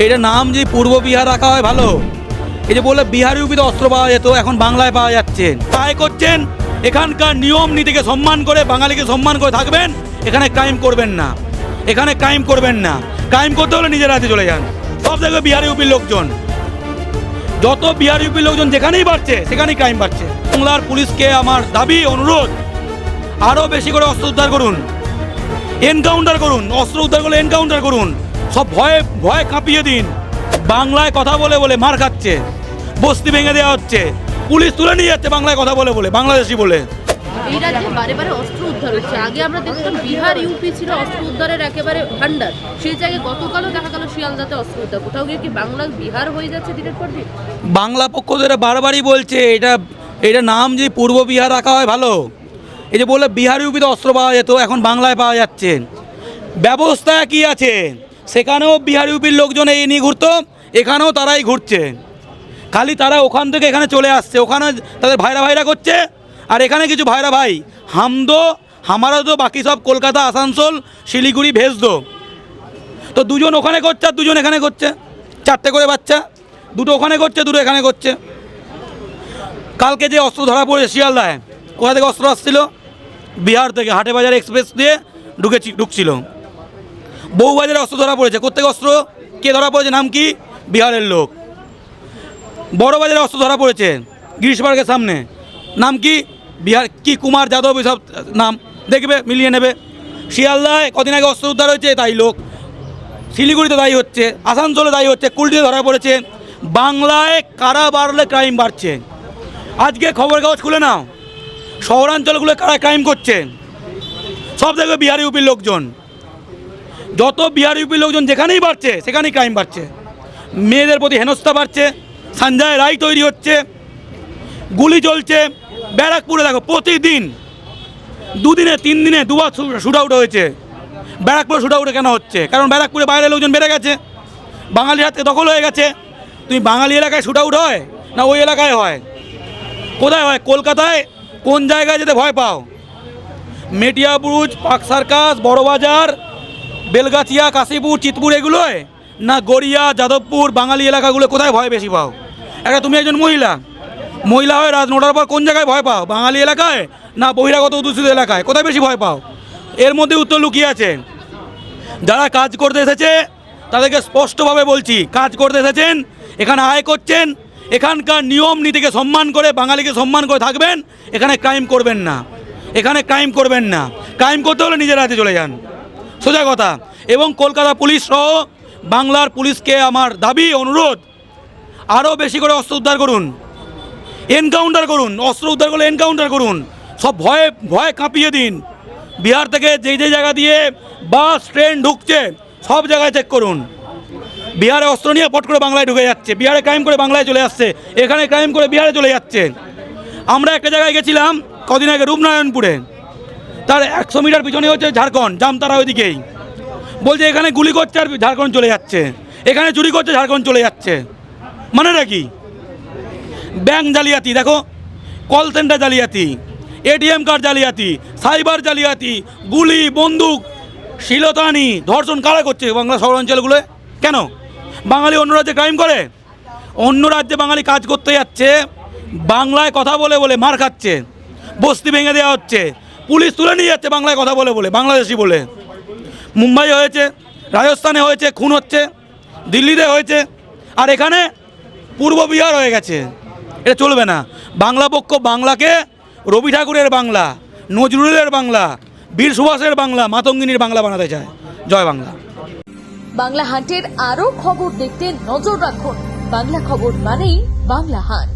এটা নাম যে পূর্ব বিহার রাখা হয় ভালো। এই যে বললে বিহার ইউপিতে অস্ত্র পাওয়া যেত, এখন বাংলায় পাওয়া যাচ্ছে। তাই করছেন, এখানকার নিয়ম নীতিকে সম্মান করে, বাঙালিকে সম্মান করে থাকবেন। এখানে ক্রাইম করবেন না, এখানে ক্রাইম করবেন না। ক্রাইম করতে হলে নিজের রাজ্যে চলে যান। সব জায়গায় বিহার ইউপির লোকজন, যত বিহার ইউপির লোকজন যেখানেই বাড়ছে সেখানেই ক্রাইম বাড়ছে। বাংলার পুলিশকে আমার দাবি, অনুরোধ, আরও বেশি করে অস্ত্র উদ্ধার করুন, এনকাউন্টার করুন। অস্ত্র উদ্ধার করলে এনকাউন্টার করুন। সব ভয়ে ভয়ে কাঁপিয়ে দিন। বাংলায় কথা বলে বলে মার খাচ্ছে, বস্তি ভেঙে দেওয়া হচ্ছে, পুলিশ তুলে নিয়ে যাচ্ছে বাংলায় কথা বলে বলে, বাংলাদেশি বলে। এই রাজ্যে বারে বারে অস্ত্র উদ্ধার হচ্ছে। আগে আমরা দেখতাম বিহার ইউপি ছিল অস্ত্র উদ্ধারের একেবারে ভান্ডার, সেই জায়গায় গতকালও দেখা গেল শিয়ালদাতে অস্ত্র উদ্ধার। কোথাও গিয়ে কি বাংলা বিহার হয়ে যাচ্ছে দিনের পর দিন? বাংলা পক্ষ ধরে বারবারই বলছে এটা নাম যে পূর্ব বিহার রাখা হয় ভালো। এই যে বললে বিহার ইউপিতে অস্ত্র পাওয়া যেত, এখন বাংলায় পাওয়া যাচ্ছে। ব্যবস্থা কি আছে? সেখানেও বিহার ইউপির লোকজন এই নিয়ে ঘুরতো, এখানেও তারাই ঘুরছে। খালি তারা ওখান থেকে এখানে চলে আসছে, ওখানে তাদের ভাইরা করছে। আর এখানে কিছু ভাইরা ভাই হামদো হামারা তো, বাকি সব কলকাতা, আসানসোল, শিলিগুড়ি ভেজ দো। তো দুজন ওখানে করছে আর দুজন এখানে করছে, চারটে করে বাচ্চা, দুটো ওখানে করছে, দুটো এখানে করছে। কালকে যে অস্ত্র ধরা পড়েছে শিয়ালদায়, কোথা থেকে অস্ত্র আসছিল? বিহার থেকে, হাটে বাজার এক্সপ্রেস দিয়ে ঢুকছিল। বউবাজারে অস্ত্র ধরা পড়েছে। কোথেকে অস্ত্র? কে ধরা পড়েছে? নাম কি? বিহারের লোক। বড় বাজারে অস্ত্র ধরা পড়েছে গিরিশপার্কের সামনে, নাম কি? বিহার, কি কুমার যাদব, এসব নাম দেখবে, মিলিয়ে নেবে। শিয়ালদায় কদিন আগে অস্ত্র উদ্ধার হয়েছে, তাই লোক। শিলিগুড়িতে দায়ী হচ্ছে, আসানসোলে দায়ী হচ্ছে, কুলটিতে ধরা পড়েছে। বাংলায় কারা বাড়লে ক্রাইম বাড়ছে। আজকে খবর কাগজ খুলে নাও, শহরাঞ্চলগুলো কারা ক্রাইম করছে। সব জায়গায় বিহার ইউপির লোকজন, যত বিহার ইউপির লোকজন যেখানেই বাড়ছে সেখানেই ক্রাইম বাড়ছে। মেয়েদের প্রতি হেনস্থা বাড়ছে, সঞ্জয় রায় তৈরি হচ্ছে, গুলি চলছে। ব্যারাকপুরে দেখো প্রতিদিন, দুদিনে 3 দিনে 2বার শুট আউট হয়েছে। ব্যারাকপুরে শুট আউটে কেন হচ্ছে? কারণ ব্যারাকপুরে বাইরের লোকজন বেড়ে গেছে, বাঙালির হাতে দখল হয়ে গেছে। তুমি বাঙালি এলাকায় শুট আউট হয় না ওই এলাকায় হয়? কোথায় হয়? কলকাতায় কোন জায়গায় যেতে ভয় পাও? মেটিয়াবুরুজ, পার্ক সার্কাস, বড়বাজার, বেলগাছিয়া, কাশীপুর, চিতপুর, এগুলোয় না গড়িয়া, যাদবপুর, বাঙালি এলাকাগুলো কোথায় ভয় বেশি পাও? তুমি একজন মহিলা হয় রাত 9টার পর কোন জায়গায় ভয় পাও? বাঙালি এলাকায় না বহিরাগত অধ্যুষিত এলাকায়? কোথায় বেশি ভয় পাও? এর মধ্যে উত্তর লুকিয়ে আছে। যারা কাজ করতে এসেছে তাদেরকে স্পষ্টভাবে বলছি, কাজ করতে এসেছেন, এখানে আয় করছেন, এখানকার নিয়ম নীতিকে সম্মান করে, বাঙালিকে সম্মান করে থাকবেন। এখানে ক্রাইম করবেন না, এখানে ক্রাইম করবেন না। ক্রাইম করতে হলে নিজের রাজ্যে চলে যান, সোজা কথা। এবং কলকাতা পুলিশ সহ বাংলার পুলিশকে আমার দাবি, অনুরোধ, আরও বেশি করে অস্ত্র উদ্ধার করুন, এনকাউন্টার করুন। অস্ত্র উদ্ধার করলে এনকাউন্টার করুন। সব ভয়ে ভয়ে কাঁপিয়ে দিন। বিহার থেকে যেই জায়গা দিয়ে বাস ট্রেন ঢুকছে সব জায়গায় চেক করুন। বিহারে অস্ত্র নিয়ে পট করে বাংলায় ঢুকে যাচ্ছে, বিহারে ক্রাইম করে বাংলায় চলে আসছে, এখানে ক্রাইম করে বিহারে চলে যাচ্ছে। আমরা একটা জায়গায় গেছিলাম কদিন আগে, রূপনারায়ণপুরে, তার 100 মিটার পিছনে হচ্ছে ঝাড়খণ্ড, জামতারা ওইদিকেই। বলছে এখানে গুলি করছে আর ঝাড়খণ্ড চলে যাচ্ছে, এখানে চুরি করছে ঝাড়খণ্ড চলে যাচ্ছে। মানেটা কি? ব্যাংক জালিয়াতি দেখো, কল সেন্টার জালিয়াতি, এটিএম কার্ড জালিয়াতি, সাইবার জালিয়াতি, গুলি, বন্দুক, শিলতানি, ধর্ষণ কারা করছে বাংলা শহরাঞ্চলগুলোয়? কেন? বাঙালি অন্য রাজ্যে ক্রাইম করে, অন্য রাজ্যে বাঙালি কাজ করতে যাচ্ছে, বাংলায় কথা বলে বলে মার খাচ্ছে, বস্তি ভেঙে দেওয়া হচ্ছে, পুলিশ তুলে নিয়ে যাচ্ছে বাংলায় কথা বলে বলে, বাংলাদেশি বলে। মুম্বাই হয়েছে, রাজস্থানে হয়েছে, খুন হচ্ছে, দিল্লিতে হয়েছে, আর এখানে পূর্ব বিহার হয়ে গেছে। এটা চলবে না। বাংলা পক্ষ বাংলাকে রবি ঠাকুরের বাংলা, নজরুলের বাংলা, বীর সুভাষের বাংলা, মাতঙ্গিনীর বাংলা বানাতে চায়। জয় বাংলা। বাংলা হান্টের আরও খবর দেখতে নজর রাখুন। বাংলা খবর মানেই বাংলা হান্ট।